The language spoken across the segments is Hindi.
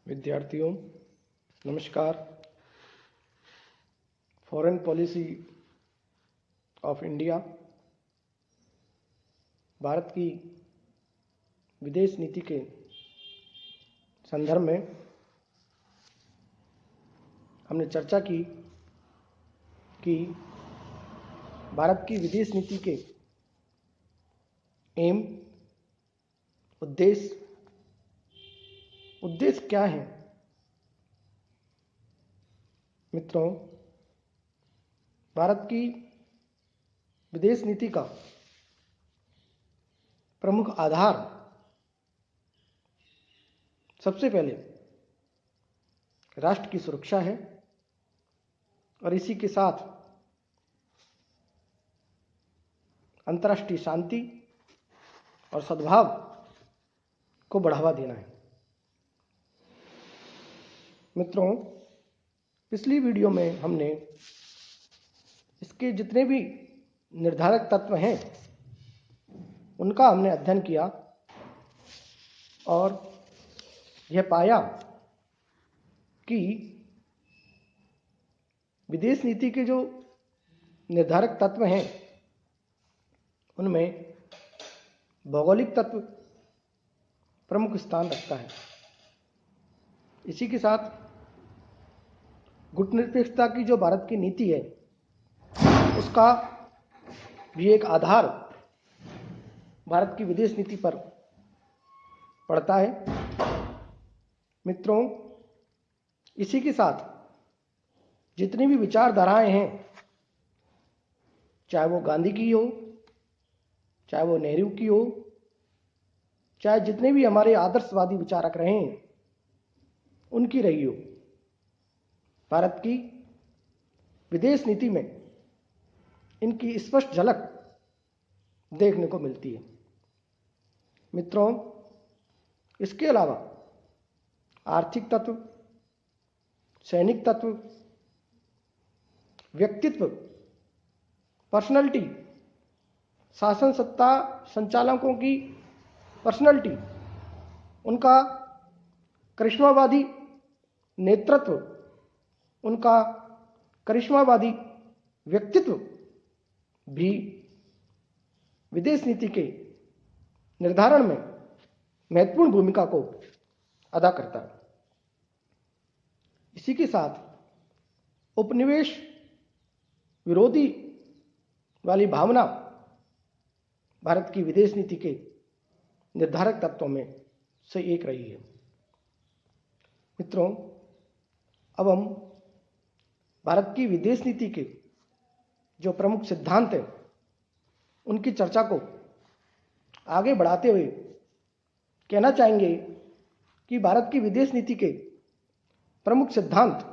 विद्यार्थियों नमस्कार। Foreign policy of India, Bharat की विदेश नीति के संदर्भ में हमने चर्चा की कि भारत की विदेश नीति के एम, उद्देश्य क्या हैं। मित्रों, भारत की विदेश नीति का प्रमुख आधार सबसे पहले राष्ट्र की सुरक्षा है और इसी के साथ अंतर्राष्ट्रीय शांति और सद्भाव को बढ़ावा देना है। मित्रों, पिछली वीडियो में हमने इसके जितने भी निर्धारक तत्व हैं उनका हमने अध्ययन किया और यह पाया कि विदेश नीति के जो निर्धारक तत्व हैं उनमें भौगोलिक तत्व प्रमुख स्थान रखता है। इसी के साथ गुटनिरपेक्षता की जो भारत की नीति है उसका भी एक आधार भारत की विदेश नीति पर पड़ता है। मित्रों, इसी के साथ जितनी भी विचारधाराएं हैं, चाहे वो गांधी की हो, चाहे वो नेहरू की हो, चाहे जितने भी हमारे आदर्शवादी विचारक रहे हैं उनकी रही हो, भारत की विदेश नीति में इनकी स्पष्ट झलक देखने को मिलती है। मित्रों, इसके अलावा आर्थिक तत्व, सैनिक तत्व, व्यक्तित्व, पर्सनैलिटी, शासन सत्ता संचालकों की पर्सनैलिटी, उनका करिश्मावादी नेतृत्व, उनका करिश्मावादी व्यक्तित्व भी विदेश नीति के निर्धारण में महत्वपूर्ण भूमिका को अदा करता है। इसी के साथ उपनिवेश विरोधी वाली भावना भारत की विदेश नीति के निर्धारक तत्वों में से एक रही है। मित्रों, अब हम भारत की विदेश नीति के जो प्रमुख सिद्धांत हैं उनकी चर्चा को आगे बढ़ाते हुए कहना चाहेंगे कि भारत की विदेश नीति के प्रमुख सिद्धांत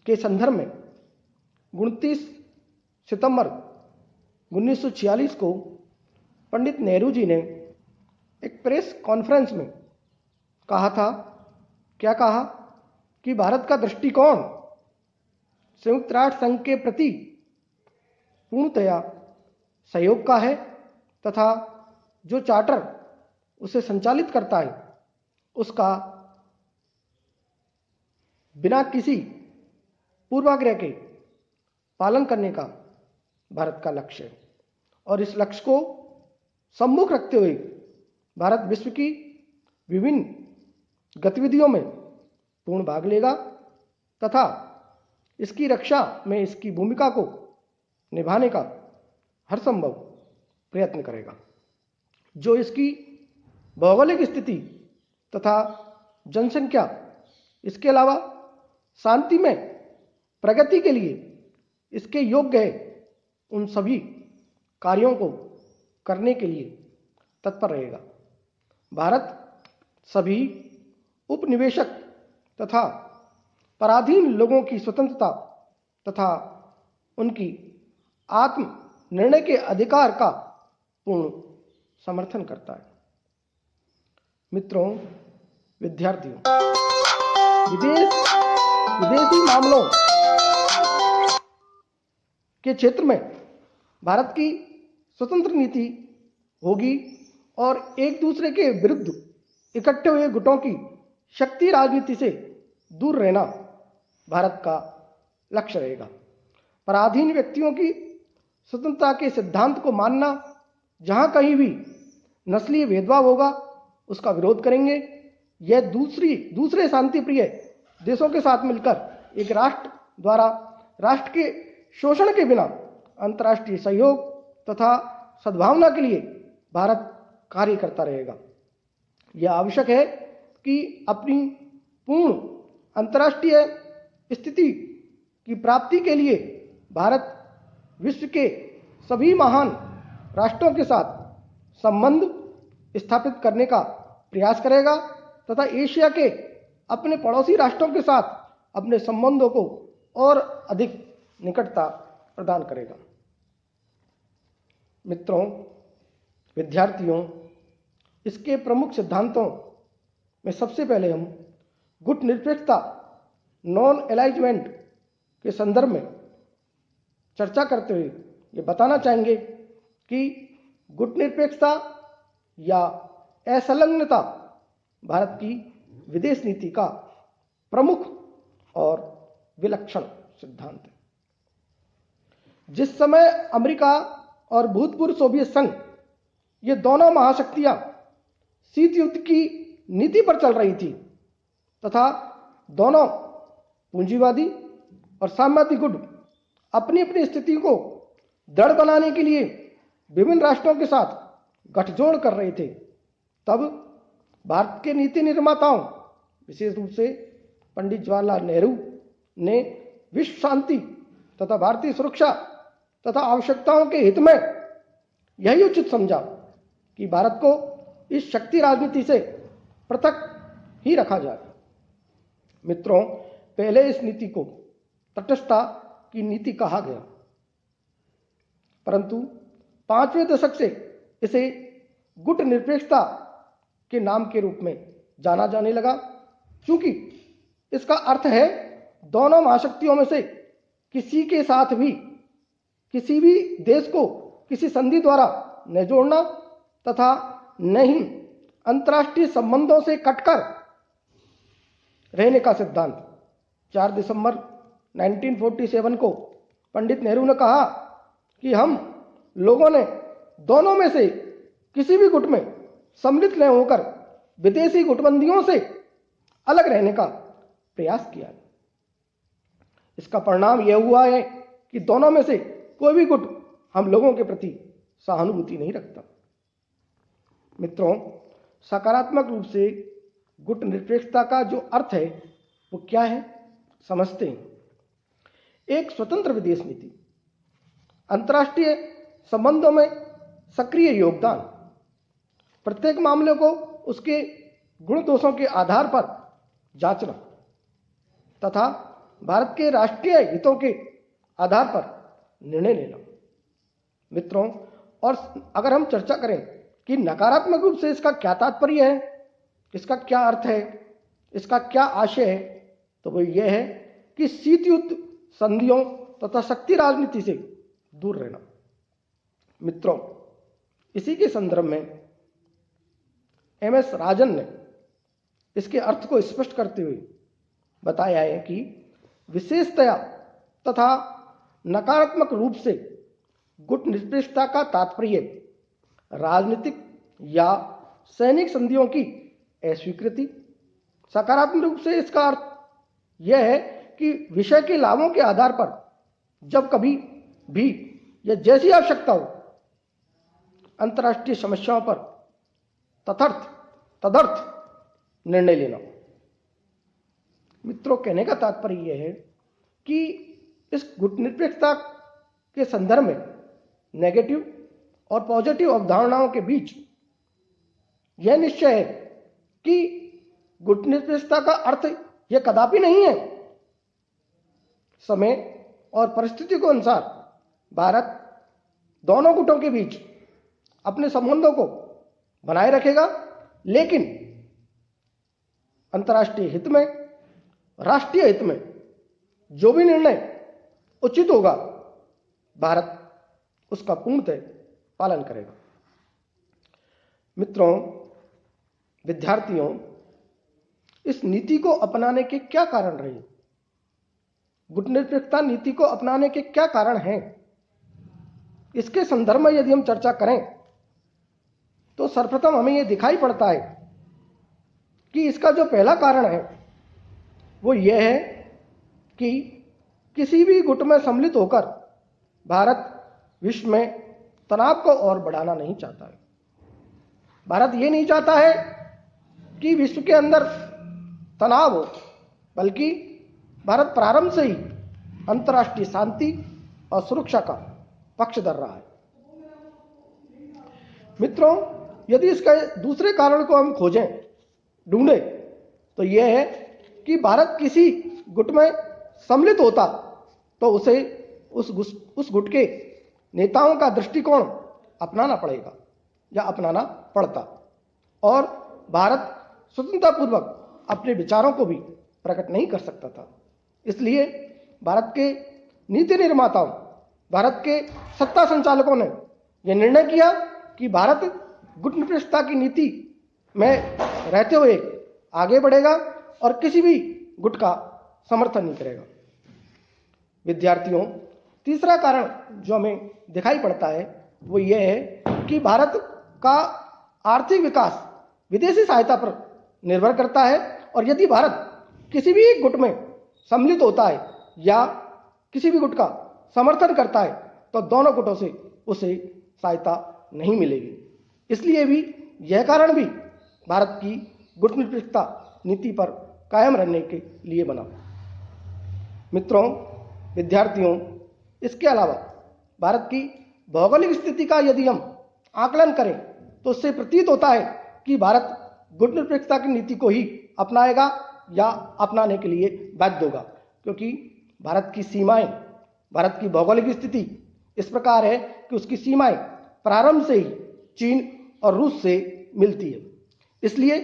के संदर्भ में 29 सितंबर 1946 को पंडित नेहरू जी ने एक प्रेस कॉन्फ्रेंस में कहा था, क्या कहा कि भारत का दृष्टिकोण संयुक्त राष्ट्र संघ के प्रति पूर्णतया सहयोग का है तथा जो चार्टर उसे संचालित करता है उसका बिना किसी पूर्वाग्रह के पालन करने का भारत का लक्ष्य है और इस लक्ष्य को सम्मुख रखते हुए भारत विश्व की विभिन्न गतिविधियों में पूर्ण भाग लेगा तथा इसकी रक्षा में इसकी भूमिका को निभाने का हर संभव प्रयत्न करेगा। जो इसकी भौगोलिक स्थिति तथा जनसंख्या, इसके अलावा शांति में प्रगति के लिए इसके योग्य है, उन सभी कार्यों को करने के लिए तत्पर रहेगा। भारत सभी उपनिवेशक तथा पराधीन लोगों की स्वतंत्रता तथा उनकी आत्म निर्णय के अधिकार का पूर्ण समर्थन करता है। मित्रों, विद्यार्थियों, विदेशी मामलों के क्षेत्र में भारत की स्वतंत्र नीति होगी और एक दूसरे के विरुद्ध इकट्ठे हुए गुटों की शक्ति राजनीति से दूर रहना भारत का लक्ष्य रहेगा। पराधीन व्यक्तियों की स्वतंत्रता के सिद्धांत को मानना, जहां कहीं भी नस्लीय भेदभाव होगा उसका विरोध करेंगे। यह दूसरे शांति प्रिय देशों के साथ मिलकर एक राष्ट्र द्वारा राष्ट्र के शोषण के बिना अंतर्राष्ट्रीय सहयोग तथा सद्भावना के लिए भारत कार्य करता रहेगा। यह आवश्यक है कि अपनी पूर्ण अंतर्राष्ट्रीय स्थिति की प्राप्ति के लिए भारत विश्व के सभी महान राष्ट्रों के साथ संबंध स्थापित करने का प्रयास करेगा तथा एशिया के अपने पड़ोसी राष्ट्रों के साथ अपने संबंधों को और अधिक निकटता प्रदान करेगा। मित्रों, विद्यार्थियों, इसके प्रमुख सिद्धांतों में सबसे पहले हम गुटनिरपेक्षता नॉन अलाइजमेंट के संदर्भ में चर्चा करते हुए ये बताना चाहेंगे कि गुटनिरपेक्षता या असंलग्नता भारत की विदेश नीति का प्रमुख और विलक्षण सिद्धांत है। जिस समय अमेरिका और भूतपूर्व सोवियत संघ, ये दोनों महाशक्तियां शीत युद्ध की नीति पर चल रही थी तथा दोनों पूंजीवादी और साम्यवादी गुट अपनी अपनी स्थिति को दृढ़ बनाने के लिए विभिन्न राष्ट्रों के साथ गठजोड़ कर रहे थे, तब भारत के नीति निर्माताओं, विशेष रूप से पंडित जवाहरलाल नेहरू ने विश्व शांति तथा भारतीय सुरक्षा तथा आवश्यकताओं के हित में यही उचित समझा कि भारत को इस शक्ति राजनीति से पृथक ही रखा जाए। मित्रों, पहले इस नीति को तटस्थता की नीति कहा गया, परंतु 5वें दशक से इसे गुटनिरपेक्षता के नाम के रूप में जाना जाने लगा, क्योंकि इसका अर्थ है दोनों महाशक्तियों में से किसी के साथ भी किसी भी देश को किसी संधि द्वारा न जोड़ना तथा न ही अंतर्राष्ट्रीय संबंधों से कटकर रहने का सिद्धांत। 4 दिसंबर 1947 को पंडित नेहरू ने कहा कि हम लोगों ने दोनों में से किसी भी गुट में सम्मिलित न होकर विदेशी गुटबंदियों से अलग रहने का प्रयास किया। इसका परिणाम यह हुआ है कि दोनों में से कोई भी गुट हम लोगों के प्रति सहानुभूति नहीं रखता। मित्रों, सकारात्मक रूप से गुटनिरपेक्षता का जो अर्थ है वो क्या है, समझते हैं। एक स्वतंत्र विदेश नीति, अंतर्राष्ट्रीय संबंधों में सक्रिय योगदान, प्रत्येक मामले को उसके गुण दोषों के आधार पर जांचना तथा भारत के राष्ट्रीय हितों के आधार पर निर्णय लेना। मित्रों, और अगर हम चर्चा करें कि नकारात्मक रूप से इसका क्या तात्पर्य है, इसका क्या अर्थ है, इसका क्या आशय है, तो वो यह है कि शीत युद्ध संधियों तथा शक्ति राजनीति से दूर रहना। मित्रों, इसी के संदर्भ में MS राजन ने इसके अर्थ को स्पष्ट करते हुए बताया है कि विशेषतया तथा नकारात्मक रूप से गुटनिरपेक्षता का तात्पर्य राजनीतिक या सैनिक संधियों की अस्वीकृति। सकारात्मक रूप से इसका अर्थ यह है कि विषय के लाभों के आधार पर जब कभी भी या जैसी आवश्यकता हो अंतर्राष्ट्रीय समस्याओं पर तदर्थ निर्णय लेना। मित्रों, कहने का तात्पर्य यह है कि इस गुटनिरपेक्षता के संदर्भ में नेगेटिव और पॉजिटिव अवधारणाओं के बीच यह निश्चय है कि गुटनिरपेक्षता का अर्थ यह कदापि नहीं है समय और परिस्थिति के अनुसार भारत दोनों गुटों के बीच अपने संबंधों को बनाए रखेगा, लेकिन अंतर्राष्ट्रीय हित में, राष्ट्रीय हित में जो भी निर्णय उचित होगा भारत उसका पूर्णतः पालन करेगा। मित्रों, विद्यार्थियों, इस नीति को अपनाने के क्या कारण रहे? गुटनिरपेक्षता नीति को अपनाने के क्या कारण हैं? इसके संदर्भ में यदि हम चर्चा करें तो सर्वप्रथम हमें यह दिखाई पड़ता है कि इसका जो पहला कारण है वो यह है कि किसी भी गुट में सम्मिलित होकर भारत विश्व में तनाव को और बढ़ाना नहीं चाहता है। भारत ये नहीं चाहता है कि विश्व के अंदर तनाव हो, बल्कि भारत प्रारंभ से ही अंतर्राष्ट्रीय शांति और सुरक्षा का पक्ष धर रहा है। मित्रों, यदि इसके दूसरे कारण को हम ढूंढें तो यह है कि भारत किसी गुट में सम्मिलित होता तो उसे उस गुट के नेताओं का दृष्टिकोण अपनाना पड़ेगा या अपनाना पड़ता, और भारत स्वतंत्रतापूर्वक अपने विचारों को भी प्रकट नहीं कर सकता था। इसलिए भारत के नीति निर्माताओं, भारत के सत्ता संचालकों ने यह निर्णय किया कि भारत गुटनिरपेक्षता की नीति में रहते हुए आगे बढ़ेगा और किसी भी गुट का समर्थन नहीं करेगा। विद्यार्थियों, तीसरा कारण जो हमें दिखाई पड़ता है वो ये है कि भारत का आर्थिक विकास विदेशी सहायता पर निर्भर करता है, और यदि भारत किसी भी एक गुट में सम्मिलित होता है या किसी भी गुट का समर्थन करता है तो दोनों गुटों से उसे सहायता नहीं मिलेगी। इसलिए भी यह कारण भी भारत की गुटनिरपेक्षता नीति पर कायम रहने के लिए बना। मित्रों, विद्यार्थियों, इसके अलावा भारत की भौगोलिक स्थिति का यदि हम आकलन करें तो उससे प्रतीत होता है कि भारत गुटनिरपेक्षता की नीति को ही अपनाएगा या अपनाने के लिए बाध्य होगा, क्योंकि भारत की सीमाएं, भारत की भौगोलिक स्थिति इस प्रकार है कि उसकी सीमाएं प्रारंभ से ही चीन और रूस से मिलती है। इसलिए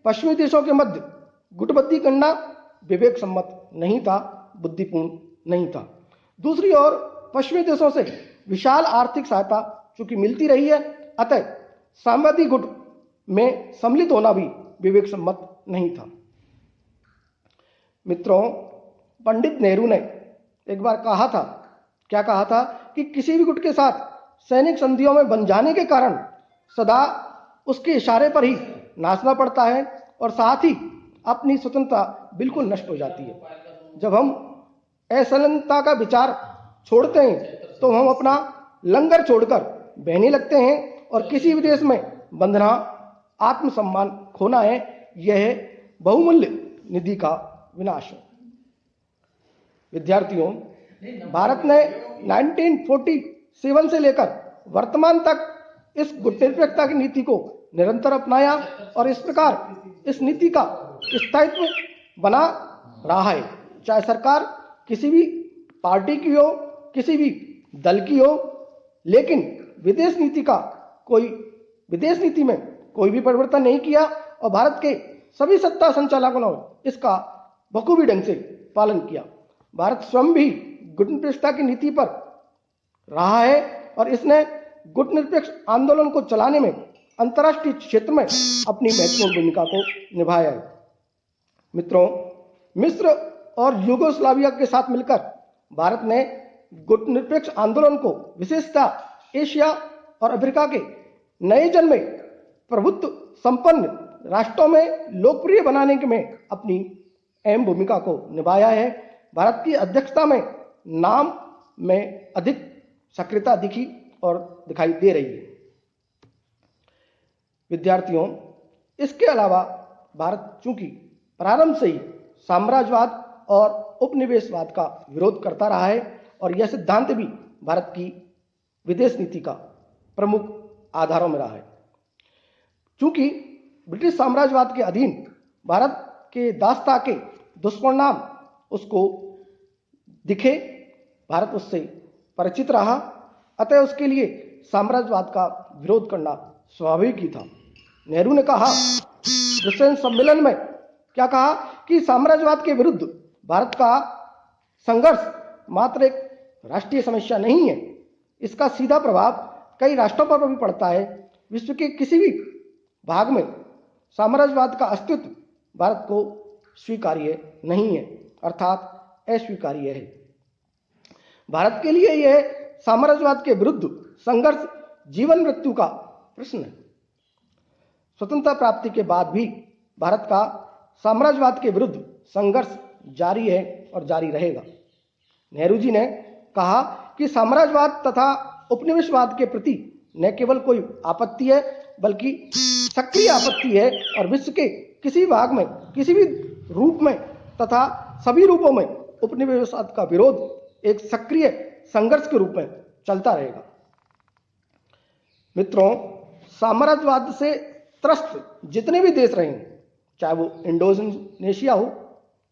पश्चिमी देशों के मध्य गुटबंदी करना विवेक सम्मत नहीं था, बुद्धिपूर्ण नहीं था। दूसरी ओर पश्चिमी देशों से विशाल आर्थिक सहायता चूंकि मिलती रही है, अतः साम्यवादी गुट में सम्मिलित होना भी विवेक सम्मत नहीं था। मित्रों, पंडित नेहरू ने एक बार कहा था, क्या कहा था, कि किसी भी गुट के साथ सैनिक संधियों में बन जाने के कारण सदा उसके इशारे पर ही नाचना पड़ता है और साथ ही अपनी स्वतंत्रता बिल्कुल नष्ट हो जाती है। जब हम असंलग्नता का विचार छोड़ते हैं तो हम अपना लंगर छोड़कर बहने लगते हैं और किसी भी देश में बंधना आत्मसम्मान खोना है। यह बहुमूल्य निधि का विनाश है। विद्यार्थियों, भारत ने 1947 से लेकर वर्तमान तक इस गुटनिरपेक्षता की नीति को निरंतर अपनाया और इस प्रकार इस नीति का स्थायित्व बना रहा है, चाहे सरकार किसी भी पार्टी की हो, किसी भी दल की हो। लेकिन विदेश नीति में कोई भी परिवर्तन नहीं किया और भारत के सभी सत्ता संचालकों ने इसका बखूबी ढंग से पालन किया। भारत स्वयं भी गुटनिरपेक्षता की नीति पर रहा है और इसने गुटनिरपेक्ष आंदोलन को चलाने में अंतर्राष्ट्रीय क्षेत्र में अपनी महत्वपूर्ण भूमिका को निभाया है। मित्रों, मिस्र और यूगोस्लाविया के साथ मिलकर भारत ने गुटनिरपेक्ष आंदोलन को विशेषतः एशिया और अफ्रीका के नए जन्मे प्रभुत्व संपन्न राष्ट्रों में लोकप्रिय बनाने में अपनी अहम भूमिका को निभाया है। भारत की अध्यक्षता में नाम में अधिक सक्रियता दिखी और दिखाई दे रही है। विद्यार्थियों, इसके अलावा भारत चूंकि प्रारंभ से ही साम्राज्यवाद और उपनिवेशवाद का विरोध करता रहा है और यह सिद्धांत भी भारत की विदेश नीति का प्रमुख आधारों में रहा है। चूंकि ब्रिटिश साम्राज्यवाद के अधीन भारत के दासता के दुष्परिणाम उसको दिखे, भारत उससे परिचित रहा, अतः उसके लिए साम्राज्यवाद का विरोध करना स्वाभाविक ही था। नेहरू ने कहा ब्रिसेल्स सम्मेलन में, क्या कहा, कि साम्राज्यवाद के विरुद्ध भारत का संघर्ष मात्र एक राष्ट्रीय समस्या नहीं है, इसका सीधा प्रभाव कई राष्ट्रों पर भी पड़ता है। विश्व के किसी भी भाग में साम्राज्यवाद का अस्तित्व भारत को स्वीकार्य नहीं है, अर्थात अस्वीकार्य है। भारत के लिए यह साम्राज्यवाद के विरुद्ध संघर्ष जीवन मृत्यु का प्रश्न है। स्वतंत्रता प्राप्ति के बाद भी भारत का साम्राज्यवाद के विरुद्ध संघर्ष जारी है और जारी रहेगा। नेहरू जी ने कहा कि साम्राज्यवाद तथा उपनिवेशवाद के प्रति न केवल कोई आपत्ति है बल्कि सक्रिय आपत्ति है और विश्व के किसी भाग में किसी भी रूप में तथा सभी रूपों में उपनिवेशवाद का विरोध एक सक्रिय संघर्ष के रूप में चलता रहेगा। मित्रों, साम्राज्यवाद से त्रस्त जितने भी देश रहे, चाहे वो इंडोनेशिया हो,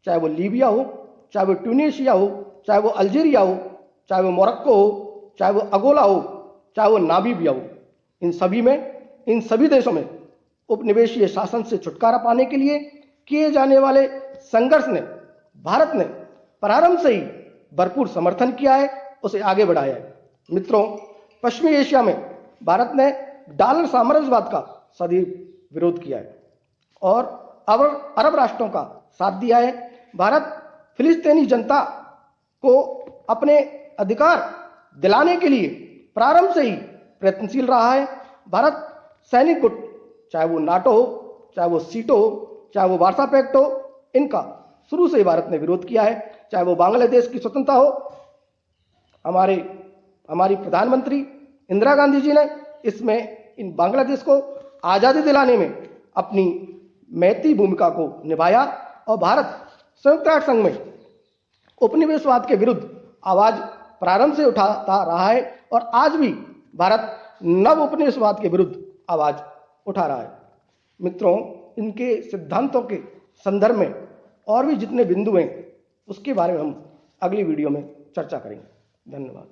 चाहे वो लीबिया हो, चाहे वो ट्यूनीशिया हो, चाहे वो अल्जीरिया हो, चाहे वो मोरक्को हो, चाहे वो अंगोला हो, चाहे वो नामीबिया हो, इन सभी देशों में उपनिवेशीय शासन से छुटकारा पाने के लिए किए जाने वाले संघर्ष ने भारत ने प्रारंभ से ही भरपूर समर्थन किया है, उसे आगे बढ़ाया है। मित्रों, पश्चिमी एशिया में भारत ने डॉलर साम्राज्यवाद का सदैव विरोध किया है और अरब राष्ट्रों का साथ दिया है। भारत फिलिस्तीनी जनता को अपने अधिकार दिलाने के लिए प्रारंभ से ही प्रयत्नशील रहा है। भारत सैनिक गुट, चाहे वो नाटो हो, चाहे वो सीटो हो, चाहे वो वार्सा पैक्ट हो, इनका शुरू से ही भारत ने विरोध किया है। चाहे वो बांग्लादेश की स्वतंत्रता हो, हमारी प्रधानमंत्री इंदिरा गांधी जी ने इसमें इन बांग्लादेश को आज़ादी दिलाने में अपनी महती भूमिका को निभाया और भारत संयुक्त राष्ट्र संघ में उपनिवेशवाद के विरुद्ध आवाज प्रारंभ से उठाता रहा है और आज भी भारत नव उपनिवेशवाद के विरुद्ध आवाज उठा रहा है। मित्रों, इनके सिद्धांतों के संदर्भ में और भी जितने बिंदु हैं उसके बारे में हम अगली वीडियो में चर्चा करेंगे। धन्यवाद।